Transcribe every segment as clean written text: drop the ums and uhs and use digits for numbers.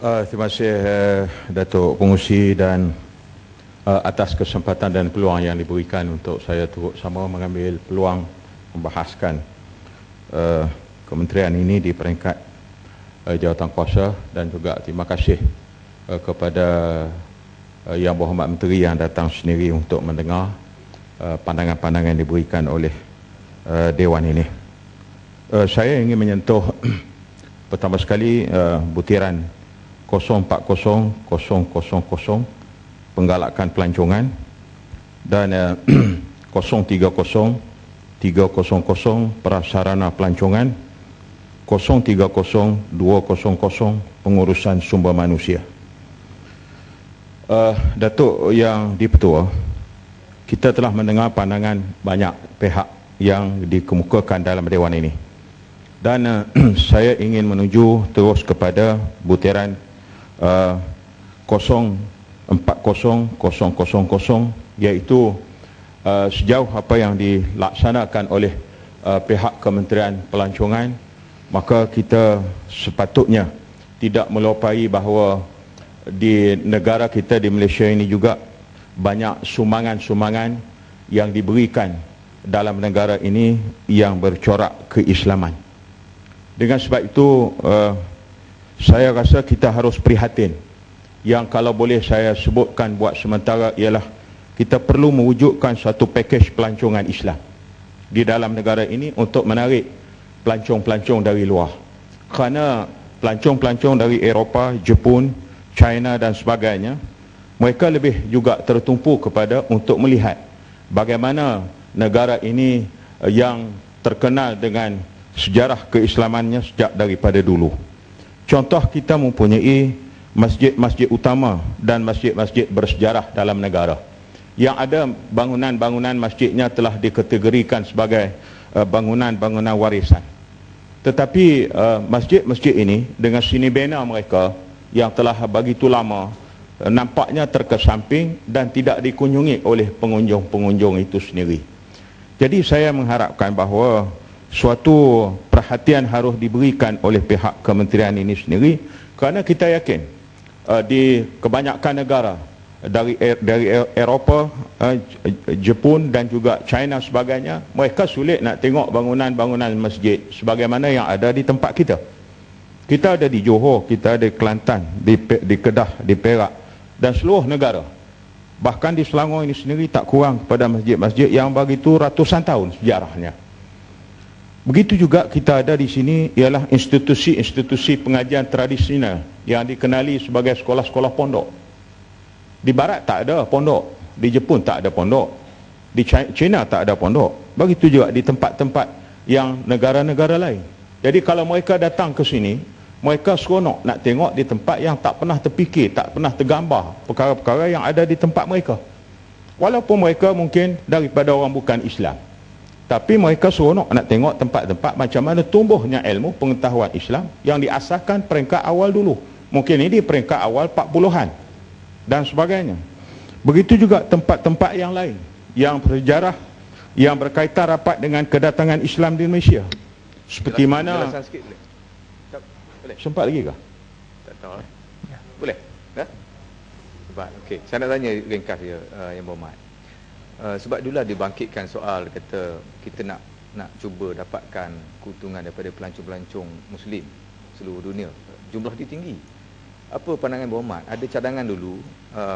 Terima kasih Datuk Pengurusi dan atas kesempatan dan peluang yang diberikan untuk saya turut sama mengambil peluang membahaskan kementerian ini di peringkat jawatankuasa, dan juga terima kasih kepada Yang Berhormat Menteri yang datang sendiri untuk mendengar pandangan-pandangan yang diberikan oleh Dewan ini. Saya ingin menyentuh pertama sekali butiran 040000 penggalakan pelancongan dan 030300 prasarana pelancongan, 030200 pengurusan sumber manusia. Datuk Yang Dipertua, kita telah mendengar pandangan banyak pihak yang dikemukakan dalam Dewan ini, dan saya ingin menuju terus kepada butiran 040000, iaitu sejauh apa yang dilaksanakan oleh pihak Kementerian Pelancongan, maka kita sepatutnya tidak melupai bahawa di negara kita, di Malaysia ini juga banyak sumbangan-sumbangan yang diberikan dalam negara ini yang bercorak keislaman. Dengan sebab itu saya rasa kita harus prihatin. Yang kalau boleh saya sebutkan buat sementara ialah kita perlu mewujudkan satu pakej pelancongan Islam di dalam negara ini untuk menarik pelancong-pelancong dari luar. Kerana pelancong-pelancong dari Eropah, Jepun, China dan sebagainya, mereka lebih juga tertumpu kepada untuk melihat bagaimana negara ini yang terkenal dengan sejarah keislamannya sejak daripada dulu. Contoh, kita mempunyai masjid-masjid utama dan masjid-masjid bersejarah dalam negara yang ada bangunan-bangunan masjidnya telah dikategorikan sebagai bangunan-bangunan warisan. Tetapi masjid-masjid ini dengan seni bina mereka yang telah begitu lama nampaknya terkesamping dan tidak dikunjungi oleh pengunjung-pengunjung itu sendiri. Jadi saya mengharapkan bahawa suatu perhatian harus diberikan oleh pihak kementerian ini sendiri, kerana kita yakin di kebanyakan negara dari Eropah, Jepun dan juga China sebagainya, mereka sulit nak tengok bangunan-bangunan masjid sebagaimana yang ada di tempat kita. Kita ada di Johor, kita ada di Kelantan, di Kedah, di Perak dan seluruh negara. Bahkan di Selangor ini sendiri tak kurang pada masjid-masjid yang begitu ratusan tahun sejarahnya. Begitu juga kita ada di sini ialah institusi-institusi pengajian tradisional yang dikenali sebagai sekolah-sekolah pondok. Di barat tak ada pondok, di Jepun tak ada pondok, di China tak ada pondok. Begitu juga di tempat-tempat yang negara-negara lain. Jadi kalau mereka datang ke sini, mereka seronok nak tengok di tempat yang tak pernah terfikir, tak pernah tergambar perkara-perkara yang ada di tempat mereka. Walaupun mereka mungkin daripada orang bukan Islam, tapi mereka seronok nak tengok tempat-tempat macam mana tumbuhnya ilmu pengetahuan Islam yang diasaskan peringkat awal dulu. Mungkin ini peringkat awal 40-an dan sebagainya. Begitu juga tempat-tempat yang lain yang bersejarah, yang berkaitan rapat dengan kedatangan Islam di Malaysia. Seperti mana... Boleh? Sempat lagi kah? Tak tahu. Ya. Boleh? Ya? Sebab, okey. Saya nak tanya ringkas dia, Yang Berhormat. Sebab dululah dibangkitkan soal kata kita nak cuba dapatkan keuntungan daripada pelancong-pelancong Muslim seluruh dunia. Jumlah dia tinggi. Apa pandangan Berhormat? Ada cadangan dulu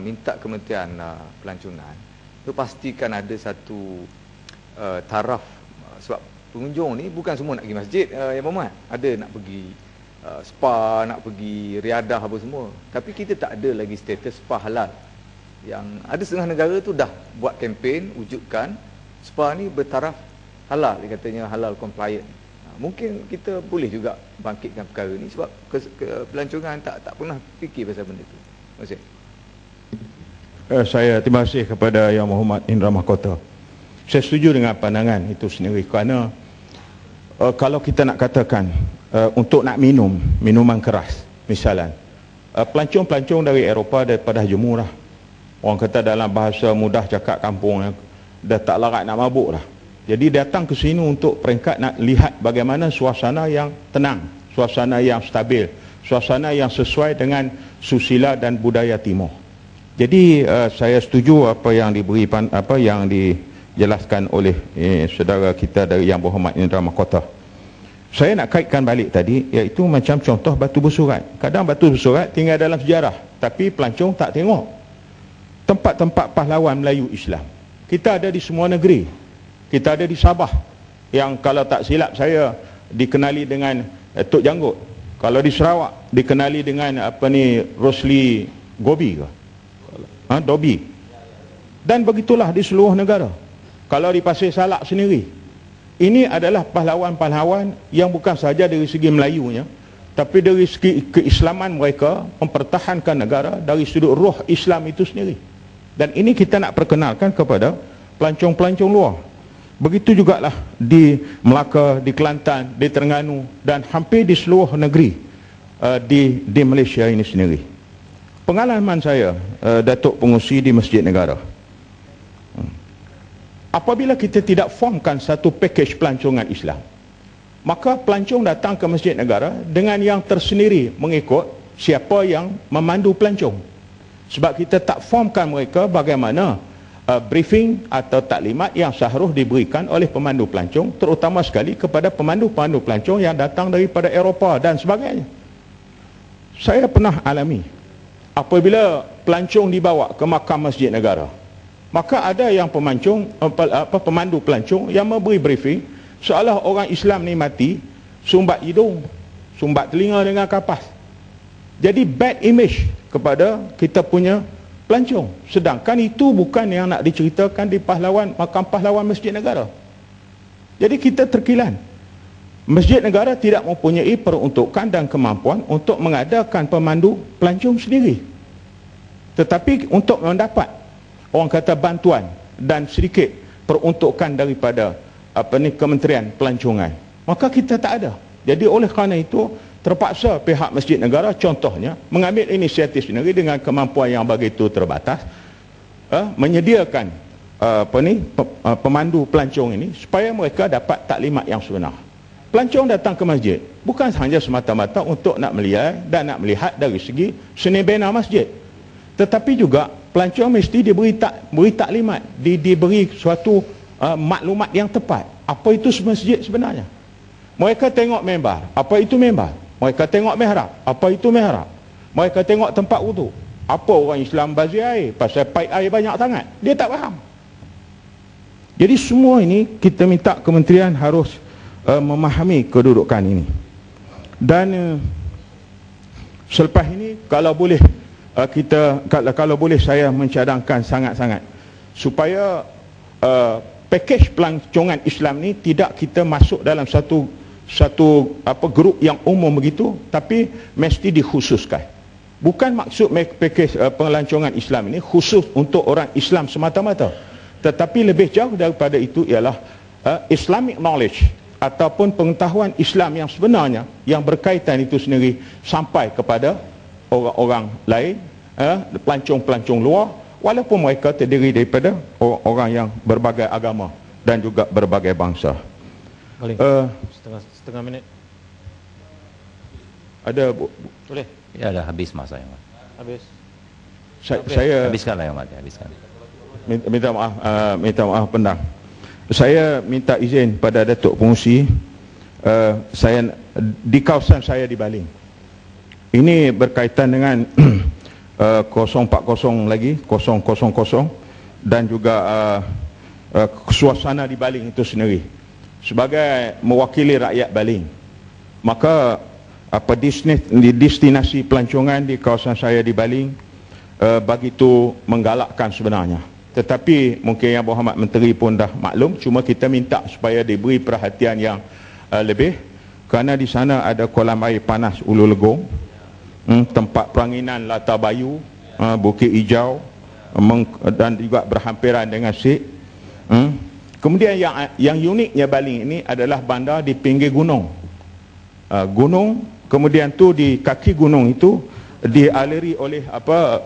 minta Kementerian Pelancongan tu pastikan ada satu taraf, sebab pengunjung ni bukan semua nak pergi masjid, Yang Berhormat. Ada nak pergi spa, nak pergi riadah apa semua. Tapi kita tak ada lagi status spa halal. Yang ada setengah negara tu dah buat kempen wujudkan spa ni bertaraf halal, dia katanya halal compliant. Mungkin kita boleh juga bangkitkan perkara ni sebab pelancongan tak pernah fikir pasal benda tu. Terima kasih. Saya terima kasih kepada Yang Berhormat Indra Mahkota. Saya setuju dengan pandangan itu sendiri, kerana kalau kita nak katakan untuk nak minum minuman keras misalnya, pelancong-pelancong dari Eropah daripada jemu dah. Orang kata dalam bahasa mudah cakap kampung, dah tak larat nak mabuk dah. Jadi datang ke sini untuk peringkat nak lihat bagaimana suasana yang tenang, suasana yang stabil, suasana yang sesuai dengan susila dan budaya timur. Jadi saya setuju apa yang dijelaskan oleh saudara kita dari Yang Berhormat Indra Mahkota. Saya nak kaitkan balik tadi, iaitu macam contoh batu bersurat. Kadang batu bersurat tinggal dalam sejarah, tapi pelancong tak tengok. Tempat-tempat pahlawan Melayu Islam, kita ada di semua negeri. Kita ada di Sabah, yang kalau tak silap saya dikenali dengan Tok Janggut. Kalau di Sarawak dikenali dengan Rosli Gobi ke? Dobi. Dan begitulah di seluruh negara. Kalau di Pasir Salak sendiri, ini adalah pahlawan-pahlawan yang bukan sahaja dari segi Melayunya, tapi dari segi keislaman mereka mempertahankan negara dari sudut roh Islam itu sendiri. Dan ini kita nak perkenalkan kepada pelancong-pelancong luar. Begitu jugalah di Melaka, di Kelantan, di Terengganu, dan hampir di seluruh negeri di Malaysia ini sendiri. Pengalaman saya, Datuk Pengurusi di Masjid Negara, apabila kita tidak formkan satu pakej pelancongan Islam, maka pelancong datang ke Masjid Negara dengan yang tersendiri mengikut siapa yang memandu pelancong. Sebab kita tak formkan mereka bagaimana briefing atau taklimat yang seharusnya diberikan oleh pemandu pelancong, terutama sekali kepada pemandu-pemandu pelancong yang datang daripada Eropah dan sebagainya. Saya pernah alami, apabila pelancong dibawa ke makam Masjid Negara, maka ada yang pemandu pelancong yang memberi briefing seolah orang Islam ni mati, sumbat hidung, sumbat telinga dengan kapas. Jadi bad image kepada kita punya pelancong. Sedangkan itu bukan yang nak diceritakan di makam pahlawan Masjid Negara. Jadi kita terkilan. Masjid Negara tidak mempunyai peruntukan dan kemampuan untuk mengadakan pemandu pelancong sendiri. Tetapi untuk mendapat, orang kata, bantuan dan sedikit peruntukan daripada Kementerian Pelancongan, maka kita tak ada. Jadi oleh kerana itu terpaksa pihak Masjid Negara contohnya mengambil inisiatif sendiri dengan kemampuan yang begitu terbatas, menyediakan pemandu pelancong ini supaya mereka dapat taklimat yang sebenar. Pelancong datang ke masjid bukan hanya semata-mata untuk nak melihat dan nak melihat dari segi seni bina masjid, tetapi juga pelancong mesti diberi taklimat, diberi suatu maklumat yang tepat. Apa itu masjid sebenarnya? Mereka tengok mimbar, apa itu mimbar? Mereka tengok mihrab, apa itu mihrab? Mereka tengok tempat wuduk, apa orang Islam bazir air, pasal paip air banyak sangat. Dia tak faham. Jadi semua ini kita minta kementerian harus memahami kedudukan ini. Dan selepas ini kalau boleh kalau boleh saya mencadangkan sangat-sangat supaya pakej pelancongan Islam ni tidak kita masuk dalam satu grup yang umum begitu, tapi mesti dikhususkan. Bukan maksud pakej pelancongan Islam ini khusus untuk orang Islam semata-mata, tetapi lebih jauh daripada itu ialah Islamic knowledge ataupun pengetahuan Islam yang sebenarnya yang berkaitan itu sendiri sampai kepada orang-orang lain, pelancong-pelancong luar, walaupun mereka terdiri daripada orang yang berbagai agama dan juga berbagai bangsa. Boleh. Setengah minit. Ada boleh? Ya, dah habis masa yang mat. Habis. Saya habiskanlah yang mat, habiskan. Minta maaf pendang. Saya minta izin pada Datuk Pengurusi, saya di kawasan saya di Baling. Ini berkaitan dengan 040 lagi, 000 dan juga suasana di Baling itu sendiri. Sebagai mewakili rakyat Baling, maka destinasi pelancongan di kawasan saya di Baling begitu menggalakkan sebenarnya. Tetapi mungkin Yang Berhormat Menteri pun dah maklum, cuma kita minta supaya diberi perhatian yang lebih, kerana di sana ada kolam air panas Ulu Legong, tempat peranginan Latar Bayu, Bukit Hijau, dan juga berhampiran dengan Sik. Kemudian yang uniknya Baling ini adalah bandar di pinggir gunung. Kemudian tu di kaki gunung itu dialiri oleh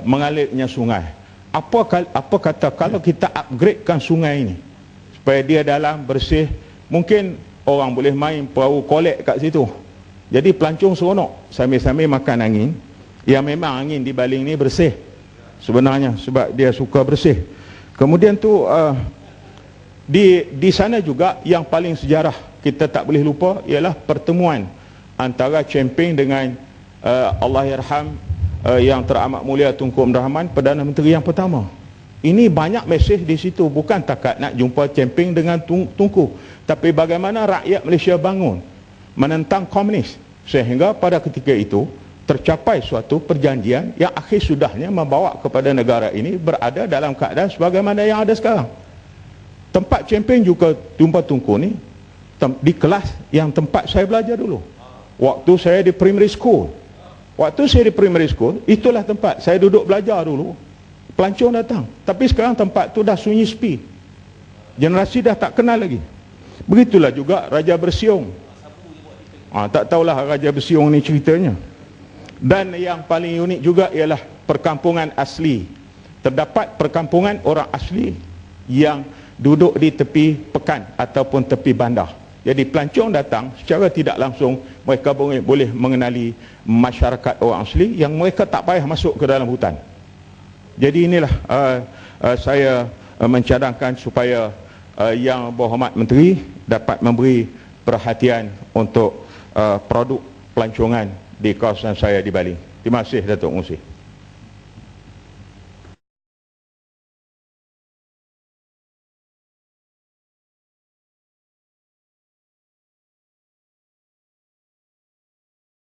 mengalirnya sungai. Apa kata kalau kita upgradekan sungai ini supaya dia dalam, bersih, mungkin orang boleh main perahu kolek kat situ. Jadi pelancong seronok sambil-sambil makan angin. Yang memang angin di Baling ni bersih sebenarnya, sebab dia suka bersih. Kemudian tu di sana juga yang paling sejarah kita tak boleh lupa ialah pertemuan antara Cheng Ping dengan Allahyarham yang teramat mulia Tunku Abdul Rahman, Perdana Menteri yang pertama. Ini banyak mesej di situ, bukan takat nak jumpa Cheng Ping dengan Tunku, tapi bagaimana rakyat Malaysia bangun menentang komunis, sehingga pada ketika itu tercapai suatu perjanjian yang akhir sudahnya membawa kepada negara ini berada dalam keadaan sebagaimana yang ada sekarang. Tempat Cheng Ping juga jumpa Tunku ni di kelas yang tempat saya belajar dulu. Waktu saya di primary school. Itulah tempat saya duduk belajar dulu. Pelancong datang. Tapi sekarang tempat tu dah sunyi sepi. Generasi dah tak kenal lagi. Begitulah juga Raja Bersiung. Tak tahulah Raja Bersiung ni ceritanya. Dan yang paling unik juga ialah perkampungan asli. Terdapat perkampungan orang asli yang duduk di tepi pekan ataupun tepi bandar. Jadi pelancong datang secara tidak langsung, mereka boleh mengenali masyarakat orang asli yang mereka tak payah masuk ke dalam hutan. Jadi inilah saya mencadangkan supaya Yang Berhormat Menteri dapat memberi perhatian untuk produk pelancongan di kawasan saya di Baling. Terima kasih Datuk Musi.